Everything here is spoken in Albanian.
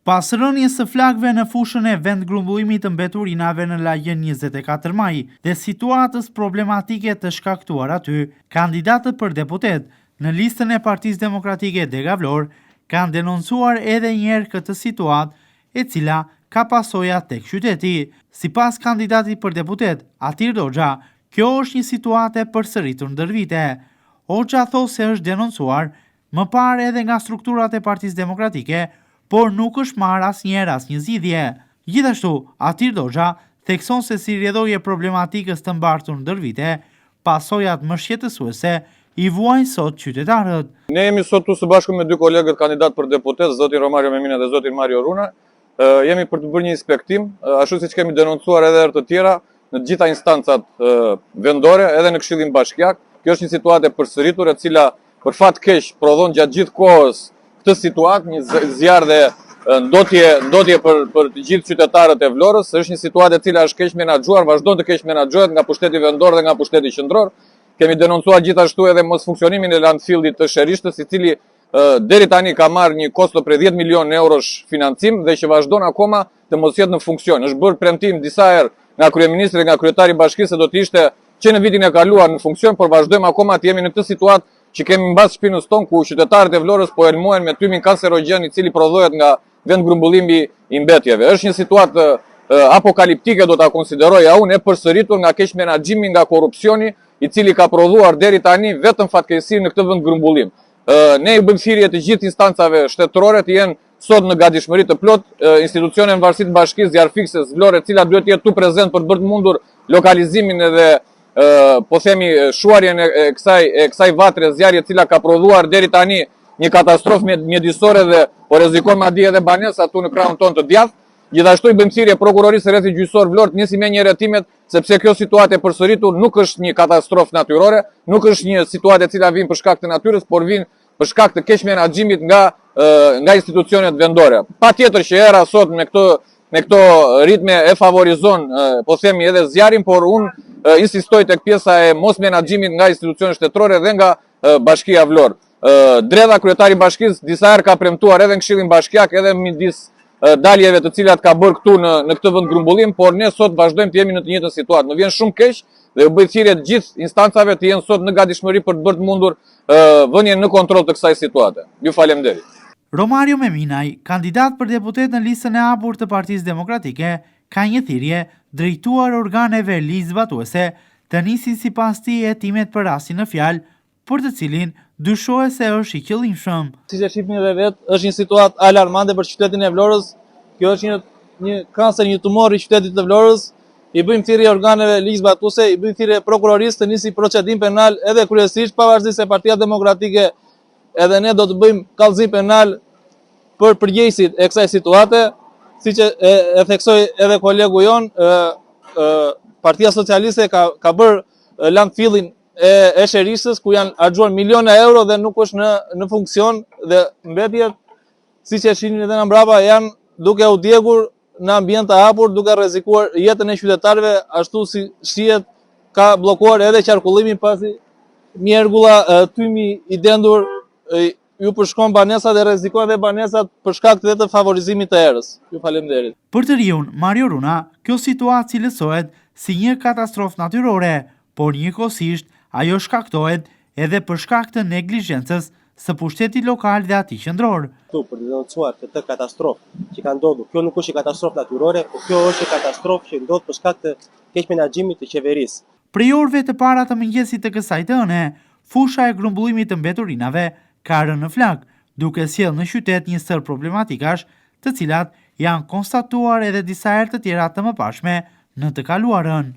Pas rënies së flakëve në fushën e vendgrumbullimit të mbeturinave në lagjen 24 maj dhe situatës problematike të shkaktuar aty, kandidatët për deputet në listën e Partisë Demokratike Dega Vlorë kanë denoncuar edhe njerë këtë situatë e cila ka pasoja tek qyteti. Sipas kandidatit për deputet, Atir Doxha, kjo është një situatë e përsëritur ndër vite. Hoxha thosë se është denoncuar më parë edhe nga strukturat e Partisë Demokratike, por nuk është marrë asnjëherë asnjë zgjidhje. Gjithashtu, Atir Doxha thekson se si rrjedhoi problematikës të mbartur ndër vite, pasojat më shqetësuese i vuajnë sot qytetarët. Ne jemi sot së bashku me dy kolegët kandidat për deputet, zotin Romario Memina dhe zotin Mario Runa. Jemi për të bërë një inspektim, ashtu siç kemi denoncuar edhe herë të tjera në të gjitha instancat vendore, edhe në Këshillin Bashkiak. Kjo është një situatë e përsëritur e cila për fat keq prodhon gjatë gjithë kohës këtë situatë, një zjarr dhe ndotje për të gjithë qytetarët e Vlorës. Është një situatë e cila është keq menaxhuar, vazhdon të keq menaxhohet nga pushteti vendor dhe nga pushteti qendror. Kemi denoncuar gjithashtu edhe mos funksionimin e landfillit të Sherishtës, i cili deri tani ka marrë një kosto për 10 milion eurosh financim dhe që vazhdon akoma të mos jetë në funksion. Është bërë premtim disa herë nga kryeministri dhe nga kryetari i bashkisë se do të ishte që në vitin e kaluar në funksion, por vazhdojmë akoma të jemi në këtë situatë që kemi mbas shpinës tonë ku qytetarët e Vlorës po elmohen me tymin kancerogjen i cili prodhohet nga vendgrumbullimi i mbetjeve. Është një situatë apokaliptike, do ta konsideroja unë, e përsëritur nga keq menaxhimi, nga korrupsioni i cili ka prodhuar deri tani vetëm fatkeqësi në këtë vendgrumbullim. Ne i bëjmë thirrje të gjithë instancave shtetërore të jenë sot në gatishmëri të plot, institucionet në varësi të bashkisë zjarfikses Vlorë, e cila duhet të jetë tu prezent për të bërë të mundur lokalizimin edhe po themi shuarjen e kësaj vatre zjarri e cila ka prodhuar deri tani një katastrofë mjedisore dhe po rrezikon madje edhe banesë atu në krahun tonë të djathtë. Gjithashtu i bëjmë thirrje prokurorisë së rrethit gjyqësor Vlorë të njësi me një rretimet, sepse kjo situatë e përsëritur nuk është një katastrofë natyrore, nuk është një situatë e cila vjen për shkak të natyrës, por vjen për shkak të keq menaxhimit nga institucionet vendore. Patjetër që era sot me këto ritme e favorizon, po themi edhe zjarrin, por unë insistoj tek pjesa e mos menaxhimit nga institucionet shtetërore dhe nga Bashkia Vlorë. Dredha, kryetari i bashkisë, disa herë ka premtuar edhe në Këshillin Bashkiak, edhe midis daljeve të cilat ka bërë këtu në këtë vendgrumbullim, por ne sot vazhdojmë të jemi në të njëjtën situatë. Më vjen shumë keq dhe u bëj thirrje të gjithë instancave të jenë sot në gatishmëri për të bërë të mundur vënien në kontroll të kësaj situate. Ju faleminderit. Romario Meminaj, kandidat për deputet në listën e hapur të Partisë Demokratike, ka një thirrje drejtuar organeve ligjzbatuese të nisin sipas tij hetimet për rastin në fjalë, për të cilin dyshohet se është i qëllimshëm. Siç e shihni edhe vetë, është një situatë alarmante për qytetin e Vlorës. Kjo është një kancer, një tumor i qytetit të Vlorës. I bëjmë thirrje organeve ligjzbatuese, i bëjmë thirrje prokurorisë të nisi procedim penal edhe kryesisht pavarësisht se Partia Demokratike edhe ne do të bëjmë kallëzim penal për përgjegjësit e kësaj situate, siç e theksoi edhe kolegu jon, Partia Socialiste ka bërë landfillin e Sherishtës ku janë harxuar miliona euro dhe nuk është në funksion dhe mbetjet, siç e shihni edhe nga mbrapa, janë duke u djegur në ambient të hapur, duke rrezikuar jetën e qytetarëve, ashtu si shihet ka bllokuar edhe qarkullimin pasi mjergulla tymi i dendur ju përshkon banesat dhe rrezikon edhe banesat për shkak të favorizimit të erës. Ju faleminderit. Për të riun, Mario Runa, kjo situatë cilësohet si një katastrofë natyrore, por njëkohësisht ajo shkaktohet edhe për shkak të neglizhencës së pushtetit lokal dhe atij qendror. Për të denoncuar këtë katastrofë që ka ndodhur, kjo nuk është një katastrofë natyrore, por kjo është një katastrofë që ndodh për shkak të keq menaxhimit të qeverisë. Prej orëve të para të mëngjesit të kësaj të hëne, fusha e grumbullimit të mbeturinave ka rënë në flak, duke sjellë në qytet një sër problematikash, të cilat janë konstatuar edhe disa herë të tjera të mëparshme në të kaluarën.